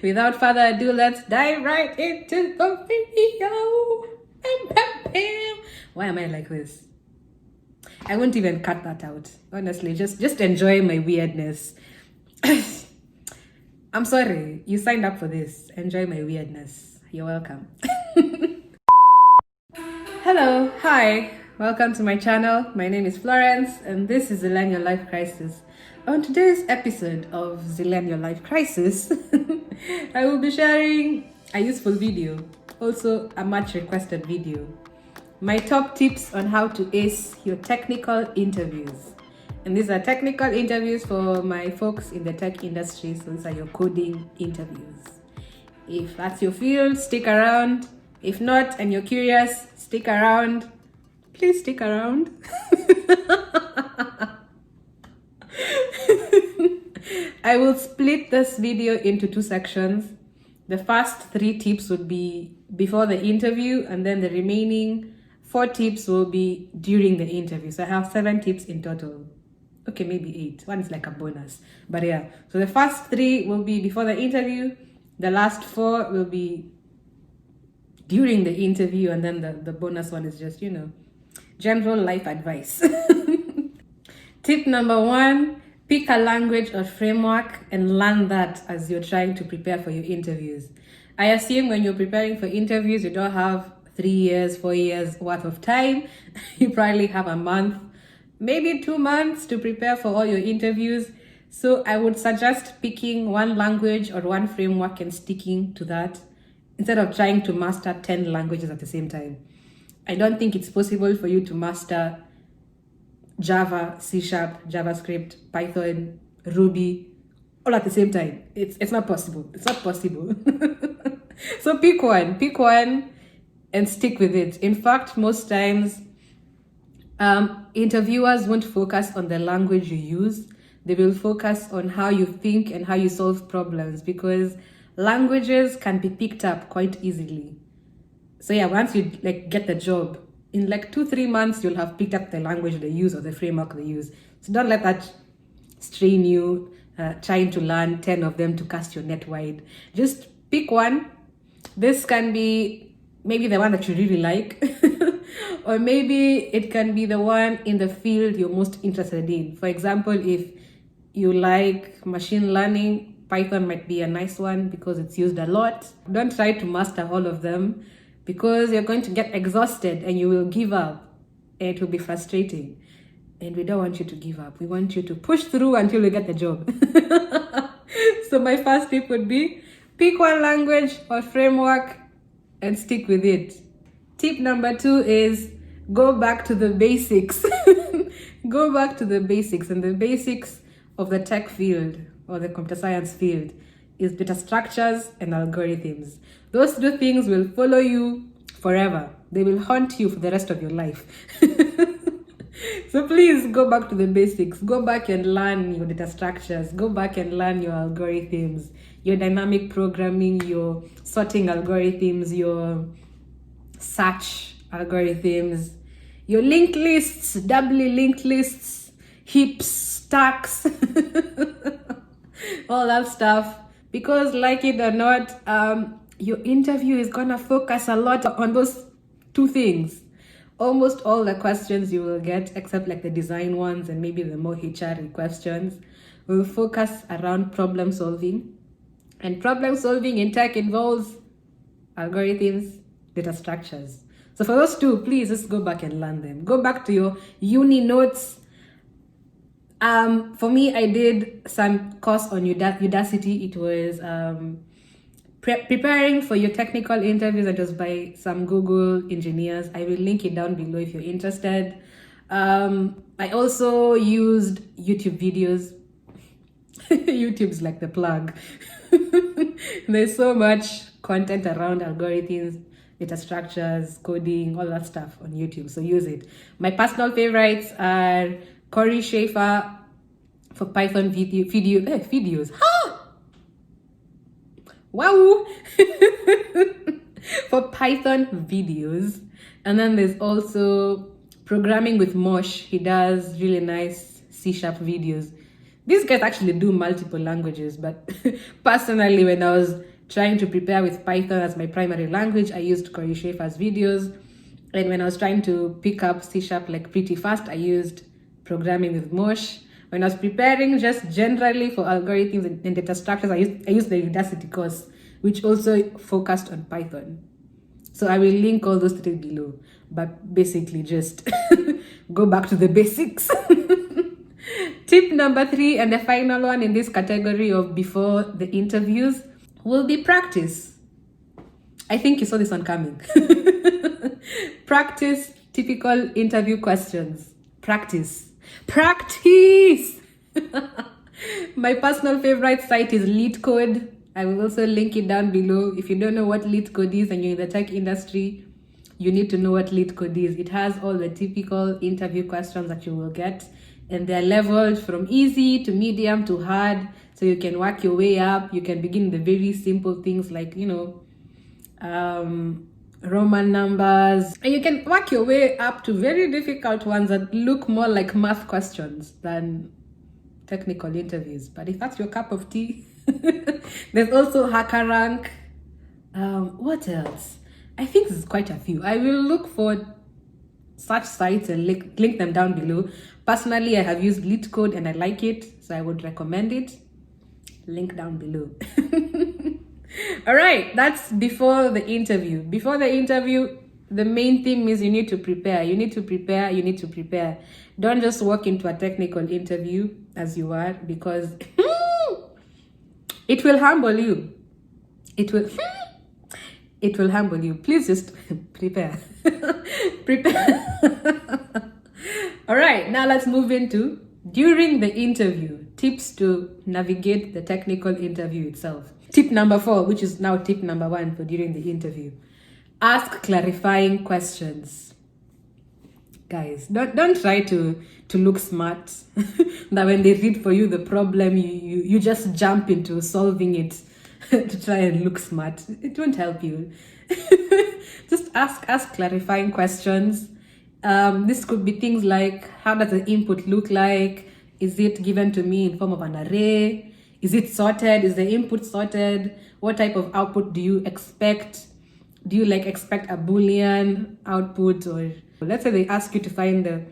Without further ado, let's dive right into the video. Why am I like this? I won't even cut that out. Honestly, just enjoy my weirdness. I'm sorry, you signed up for this. Enjoy my weirdness. You're welcome. Hello, hi. Welcome to my channel. My name is Florence and this is Zillennial Life Crisis. On today's episode of Zillennial Life Crisis, I will be sharing a useful video, also a much requested video. My top tips on how to ace your technical interviews. And these are technical interviews for my folks in the tech industry, so these are your coding interviews. If that's your field, stick around. If not, and you're curious, stick around. Please stick around. I will split this video into two sections. The first 3 tips would be before the interview, and then the remaining 4 tips will be during the interview. So I have 7 tips in total. Okay, maybe 8. One is like a bonus. But yeah, so the first 3 will be before the interview. The last 4 will be during the interview, and then the bonus one is just, general life advice. Tip number 1, pick a language or framework and learn that as you're trying to prepare for your interviews. I assume when you're preparing for interviews, you don't have 3 years, 4 years worth of time. You probably have a month, maybe 2 months to prepare for all your interviews. So I would suggest picking one language or one framework and sticking to that instead of trying to master 10 languages at the same time. I don't think it's possible for you to master Java, C#, JavaScript, Python, Ruby, all at the same time. It's not possible. It's not possible. So pick one and stick with it. In fact, most times, interviewers won't focus on the language you use. They will focus on how you think and how you solve problems, because languages can be picked up quite easily. So yeah, once you get the job, in 2-3 months, you'll have picked up the language they use or the framework they use. So don't let that strain you, trying to learn 10 of them to cast your net wide. Just pick one. This can be maybe the one that you really like, or maybe it can be the one in the field you're most interested in. For example, if you like machine learning, Python might be a nice one because it's used a lot. Don't try to master all of them, because you're going to get exhausted and you will give up, and it will be frustrating. And we don't want you to give up. We want you to push through until you get the job. So my first tip would be pick one language or framework and stick with it. Tip number 2 is go back to the basics. Go back to the basics. And the basics of the tech field or the computer science field is data structures and algorithms. Those 2 things will follow you forever. They will haunt you for the rest of your life. So please go back to the basics. Go back and learn your data structures. Go back and learn your algorithms, your dynamic programming, your sorting algorithms, your search algorithms, your linked lists, doubly linked lists, heaps, stacks, all that stuff. Because like it or not, your interview is gonna focus a lot on those 2 things. Almost all the questions you will get, except the design ones and maybe the more HR questions, will focus around problem solving. And problem solving in tech involves algorithms, data structures. So for those 2, please just go back and learn them. Go back to your uni notes. For me, I did some course on Udacity. It was preparing for your technical interviews. It was by some Google engineers. I will link it down below if you're interested. I also used YouTube videos. YouTube's like the plug. There's so much content around algorithms, data structures, coding, all that stuff on YouTube. So use it. My personal favorites are Corey Schaefer for Python videos. Wow! For Python videos. And then there's also Programming with Mosh. He does really nice C# videos. These guys actually do multiple languages, but personally, when I was trying to prepare with Python as my primary language, I used Corey Schaefer's videos. And when I was trying to pick up C# like pretty fast, I used programming with Mosh. When I was preparing just generally for algorithms and data structures, I used the Udacity course, which also focused on Python. So I will link all those three below, but basically just go back to the basics. Tip number 3, and the final one in this category of before the interviews, will be practice. I think you saw this one coming. Practice typical interview questions. Practice. My personal favorite site is LeetCode. I will also link it down below. If you don't know what LeetCode is and you're in the tech industry, you need to know what LeetCode is. It has all the typical interview questions that you will get, and they're leveled from easy to medium to hard, so you can work your way up. You can begin the very simple things like, Roman numbers, and you can work your way up to very difficult ones that look more like math questions than technical interviews. But if that's your cup of tea, there's also HackerRank. What else? I think there's quite a few. I will look for such sites and link them down below. Personally, I have used LeetCode and I like it, so I would recommend it. Link down below. All right, that's before the interview. Before the interview, the main thing is you need to prepare. You need to prepare. Don't just walk into a technical interview as you are, because it will humble you. It will humble you. Please just prepare. All right, now let's move into during the interview, tips to navigate the technical interview itself. Tip number 4, which is now tip number 1 for during the interview. Ask clarifying questions. Guys, don't try to look smart. That when they read for you the problem, you just jump into solving it to try and look smart. It won't help you. Just ask clarifying questions. This could be things like, how does the input look like? Is it given to me in form of an array? Is it sorted? Is the input sorted? What type of output do you expect? Do you expect a Boolean output? Or let's say they ask you to find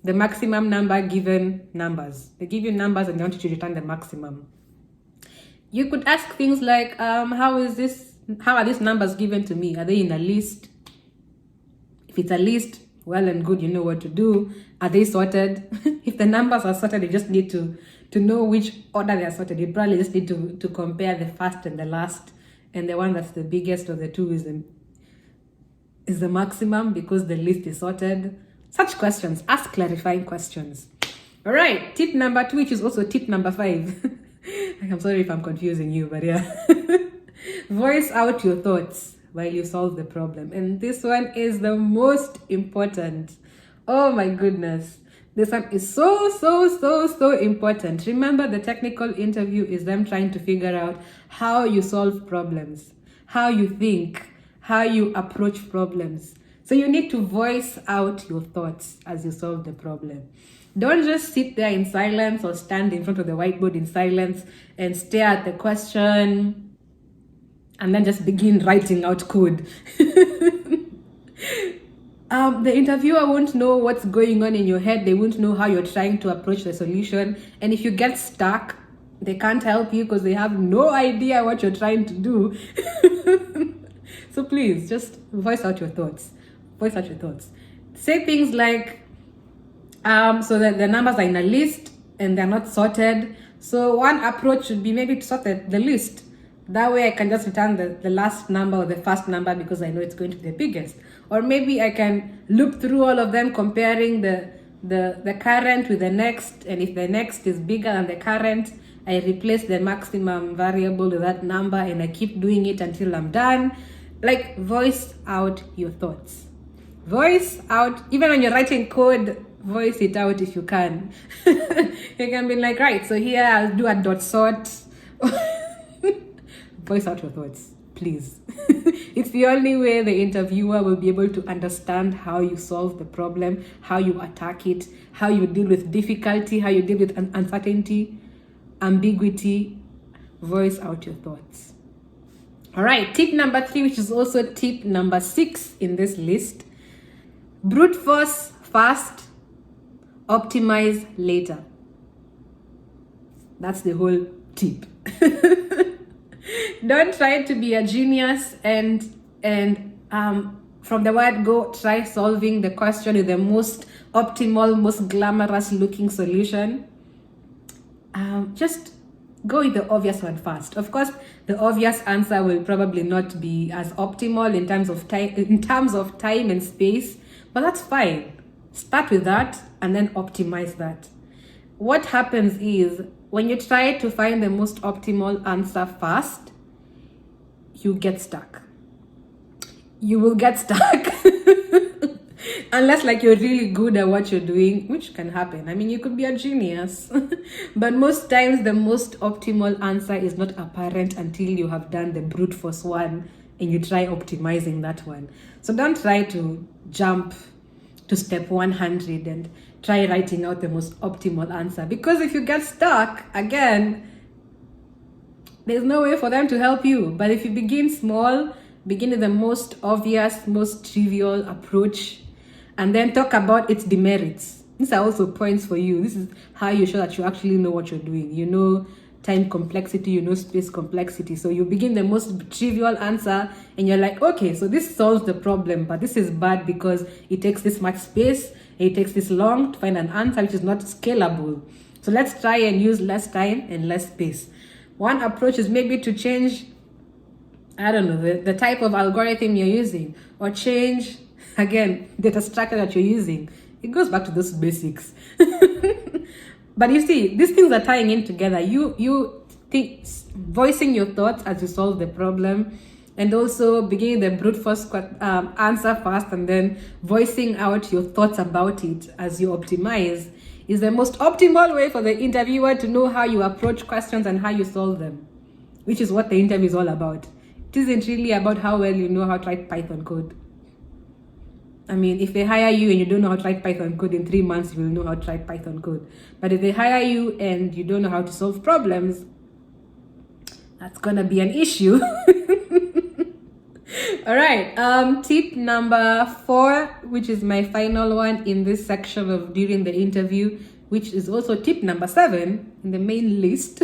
the maximum number given numbers. They give you numbers and they want you to return the maximum. You could ask things like, how are these numbers given to me? Are they in a list? If it's a list, well and good, you know what to do. Are they sorted? If the numbers are sorted, you just need to know which order they are sorted. You probably just need to compare the first and the last, and the one that's the biggest of the two is the maximum because the list is sorted. Such questions. Ask clarifying questions. All right, tip number 2, which is also tip number 5. I'm sorry if I'm confusing you, but yeah. Voice out your thoughts while you solve the problem. And this one is the most important. Oh my goodness. This one is so important. Remember, the technical interview is them trying to figure out how you solve problems, how you think, how you approach problems. So you need to voice out your thoughts as you solve the problem. Don't just sit there in silence or stand in front of the whiteboard in silence and stare at the question and then just begin writing out code. The interviewer won't know what's going on in your head. They won't know how you're trying to approach the solution. And if you get stuck, they can't help you because they have no idea what you're trying to do. So please, just voice out your thoughts. Voice out your thoughts. Say things like, so that the numbers are in a list and they're not sorted. So one approach should be maybe to sort the list. That way I can just return the last number or the first number because I know it's going to be the biggest. Or maybe I can loop through all of them, comparing the current with the next. And if the next is bigger than the current, I replace the maximum variable with that number and I keep doing it until I'm done. Voice out your thoughts. Voice out, even when you're writing code, voice it out if you can. You can be like, right, so here I'll do a dot sort. Voice out your thoughts, please. It's the only way the interviewer will be able to understand how you solve the problem, how you attack it, how you deal with difficulty, how you deal with uncertainty. ambiguity, voice out your thoughts. All right, tip number 3, which is also tip number 6 in this list: brute force first, optimize later. That's the whole tip. Don't try to be a genius and from the word go, try solving the question with the most optimal, most glamorous looking solution. Just go with the obvious one first. Of course, the obvious answer will probably not be as optimal in terms of time and space, but that's fine. Start with that and then optimize that. What happens is, when you try to find the most optimal answer first, you get stuck. You will get stuck. Unless like you're really good at what you're doing, which can happen. I mean, you could be a genius. But most times the most optimal answer is not apparent until you have done the brute force one and you try optimizing that one. So don't try to jump to step 100 and try writing out the most optimal answer, because if you get stuck again, there's no way for them to help you. But if you begin small, begin with the most obvious, most trivial approach, and then talk about its demerits. These are also points for you. This is how you show that you actually know what you're doing. You know time complexity, you know space complexity. So you begin the most trivial answer and you're like, okay, so this solves the problem, but this is bad because it takes this much space, it takes this long to find an answer which is not scalable. So let's try and use less time and less space. One approach is maybe to change, I don't know, the type of algorithm you're using, or change, again, data structure that you're using. It goes back to those basics. But you see, these things are tying in together. You think, voicing your thoughts as you solve the problem, and also beginning the brute force answer first, and then voicing out your thoughts about it as you optimize, is the most optimal way for the interviewer to know how you approach questions and how you solve them, which is what the interview is all about. It isn't really about how well you know how to write Python code. I mean, if they hire you and you don't know how to write Python code, in 3 months you will know how to write Python code. But if they hire you and you don't know how to solve problems, that's gonna be an issue. All right, tip number 4, which is my final one in this section of during the interview, which is also tip number 7 in the main list,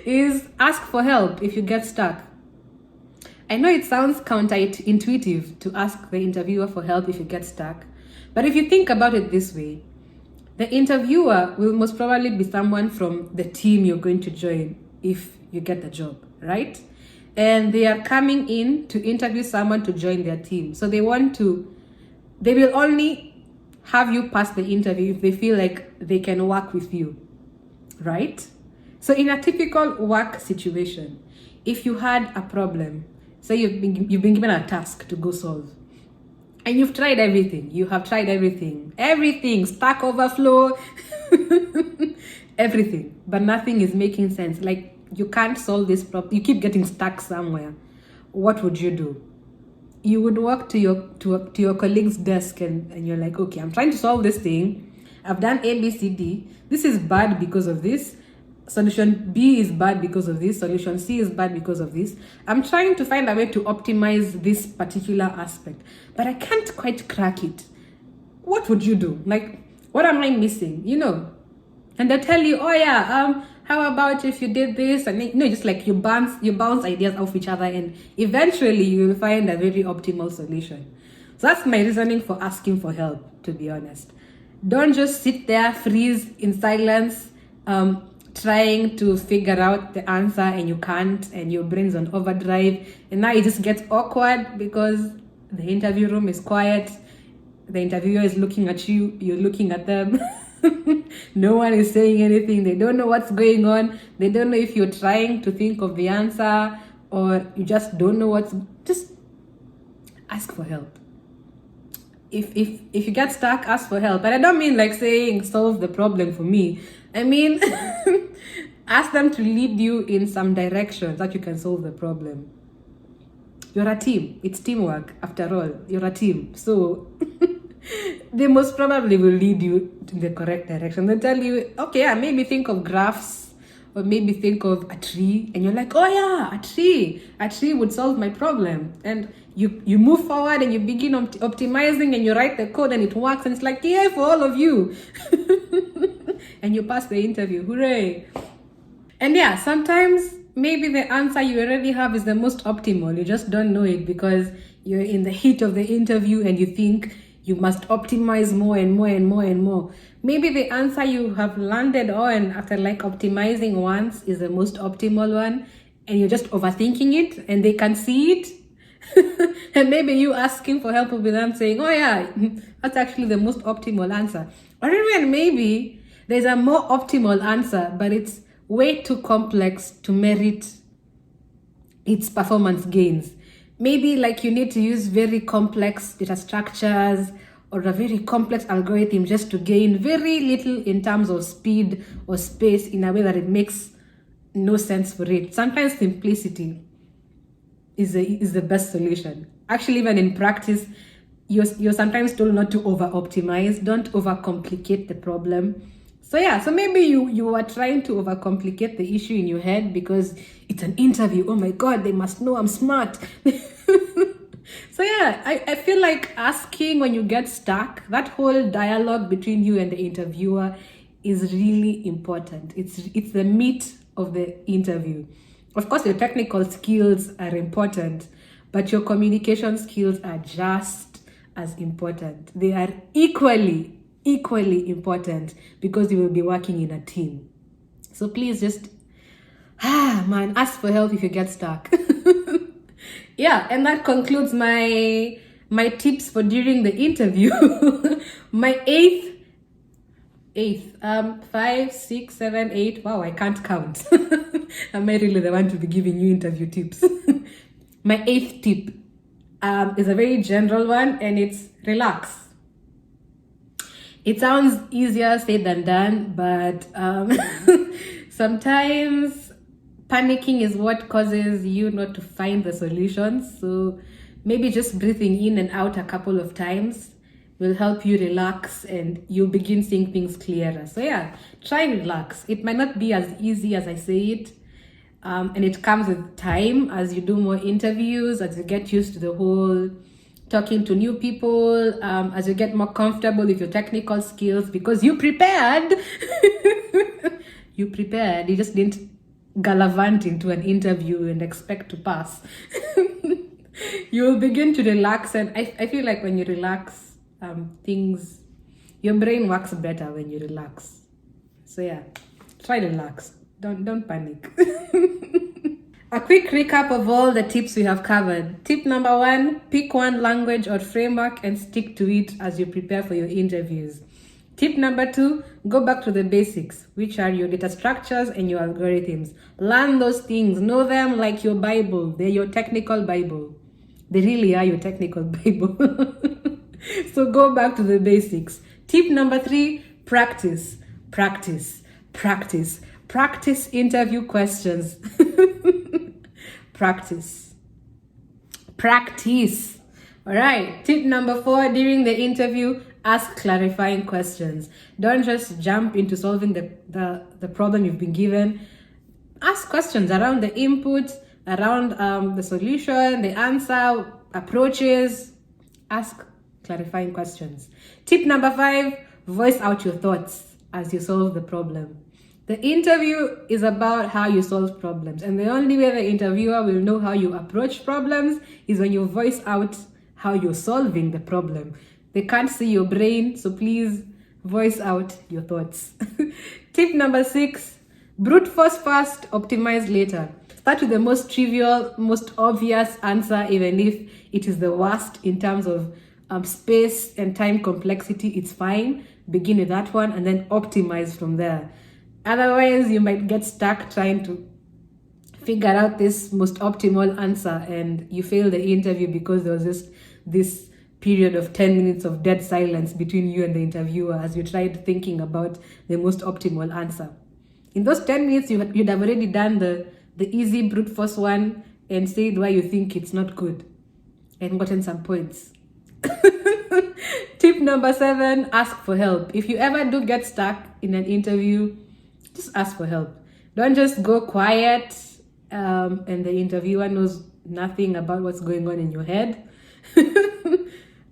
is ask for help if you get stuck. I know it sounds counterintuitive to ask the interviewer for help if you get stuck, but if you think about it this way, the interviewer will most probably be someone from the team you're going to join if you get the job, right? And they are coming in to interview someone to join their team. So they will only have you pass the interview if they feel like they can work with you, right? So in a typical work situation, if you had a problem, say you've been given a task to go solve, and you've tried everything. You have tried everything, Stack Overflow, everything, but nothing is making sense. Like, you can't solve this problem. You keep getting stuck somewhere. What would you do? You would walk to your colleague's desk and you're like, okay, I'm trying to solve this thing. I've done A, B, C, D. This is bad because of this. Solution B is bad because of this. Solution C is bad because of this. I'm trying to find a way to optimize this particular aspect, but I can't quite crack it. What would you do? Like, what am I missing? You know? And they tell you, oh yeah, how about if you did this? And just like you bounce ideas off each other, and eventually you will find a very optimal solution. So that's my reasoning for asking for help, to be honest. Don't just sit there, freeze in silence, trying to figure out the answer, and you can't, and your brain's on overdrive, and now it just gets awkward because the interview room is quiet, the interviewer is looking at you, you're looking at them. No one is saying anything. They don't know what's going on. They don't know if you're trying to think of the answer or you just don't know just ask for help. If you get stuck, ask for help. But I don't mean like saying solve the problem for me. I mean ask them to lead you in some direction that you can solve the problem. You're a team. It's teamwork after all. You're a team. So they most probably will lead you to the correct direction. They'll tell you, okay, maybe think of graphs, or maybe think of a tree, and you're like, oh yeah, a tree would solve my problem. And you move forward and you begin optimizing, and you write the code and it works, and it's like, yeah, for all of you. And you pass the interview, hooray. And yeah, sometimes maybe the answer you already have is the most optimal. You just don't know it because you're in the heat of the interview and you think you must optimize more and more and more and more. Maybe the answer you have landed on after like optimizing once is the most optimal one, and you're just overthinking it and they can see it. And maybe you asking for help with them saying, oh yeah, that's actually the most optimal answer. Or even maybe there's a more optimal answer, but it's way too complex to merit its performance gains. Maybe like you need to use very complex data structures or a very complex algorithm just to gain very little in terms of speed or space in a way that it makes no sense for it. Sometimes simplicity is the best solution. Actually, even in practice, you're sometimes told not to over optimize. Don't overcomplicate the problem. So yeah, so maybe you are trying to overcomplicate the issue in your head because it's an interview. Oh my God, they must know I'm smart. So yeah, I feel like asking when you get stuck, that whole dialogue between you and the interviewer is really important. It's the meat of the interview. Of course, your technical skills are important, but your communication skills are just as important. They are equally important because you will be working in a team. So please just ask for help if you get stuck. Yeah, and that concludes my tips for during the interview. My eighth 5, 6, 7, 8. Wow, I can't count. Am I really the one to be giving you interview tips? My eighth tip is a very general one, and it's relax. It sounds easier said than done, but sometimes panicking is what causes you not to find the solutions. So maybe just breathing in and out a couple of times will help you relax and you'll begin seeing things clearer. So yeah, try and relax. It might not be as easy as I say it. And it comes with time as you do more interviews, as you get used to the whole talking to new people, as you get more comfortable with your technical skills because you prepared. You just didn't gallivant into an interview and expect to pass. You will begin to relax, and I feel like when you relax, your brain works better when you relax. So yeah, try to relax. Don't panic. A quick recap of all the tips we have covered. Tip number 1, pick one language or framework and stick to it as you prepare for your interviews. Tip number 2, go back to the basics, which are your data structures and your algorithms. Learn those things, know them like your Bible. They're your technical Bible. They really are your technical Bible. So go back to the basics. Tip number 3, practice. Practice interview questions. Practice. All right. Tip number 4, during the interview, ask clarifying questions. Don't just jump into solving the problem you've been given. Ask questions around the input, around the solution, the answer, approaches. Ask clarifying questions. Tip number 5, voice out your thoughts as you solve the problem. The interview is about how you solve problems, and the only way the interviewer will know how you approach problems is when you voice out how you're solving the problem. They can't see your brain, so please voice out your thoughts. Tip number 6, brute force first, optimize later. Start with the most trivial, most obvious answer, even if it is the worst in terms of space and time complexity. It's fine. Begin with that one and then optimize from there. Otherwise, you might get stuck trying to figure out this most optimal answer and you fail the interview because there was just this period of 10 minutes of dead silence between you and the interviewer as you tried thinking about the most optimal answer. In those 10 minutes, you'd have already done the easy brute force one and said why you think it's not good and gotten some points. Tip number 7, ask for help. If you ever do get stuck in an interview, just ask for help. Don't just go quiet and the interviewer knows nothing about what's going on in your head.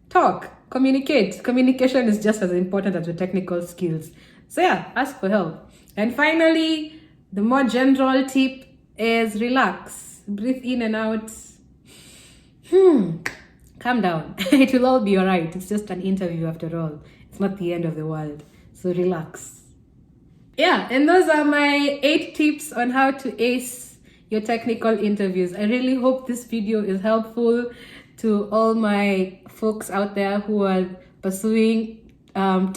Talk, communicate. Communication is just as important as your technical skills. So yeah, ask for help. And finally, the more general tip is relax. Breathe in and out. Calm down. It will all be all right. It's just an interview after all. It's not the end of the world. So relax. Yeah, and those are my 8 tips on how to ace your technical interviews. I really hope this video is helpful to all my folks out there who are pursuing the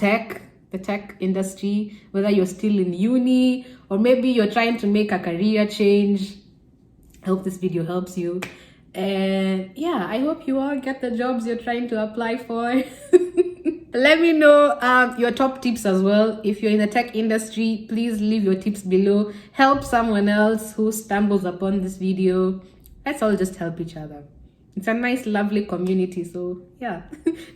tech industry, whether you're still in uni or maybe you're trying to make a career change. I hope this video helps you. And yeah, I hope you all get the jobs you're trying to apply for. Let me know your top tips as well. If you're in the tech industry, please leave your tips below. Help someone else who stumbles upon this video. Let's all just help each other. It's a nice, lovely community. So yeah,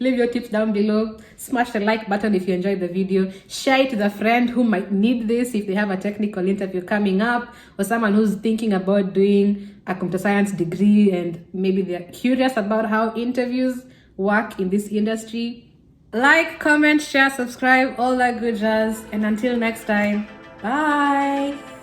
leave your tips down below. Smash the like button if you enjoyed the video. Share it with a friend who might need this if they have a technical interview coming up, or someone who's thinking about doing a computer science degree and maybe they're curious about how interviews work in this industry. Like, comment, share, subscribe, all that good jazz. And until next time, bye.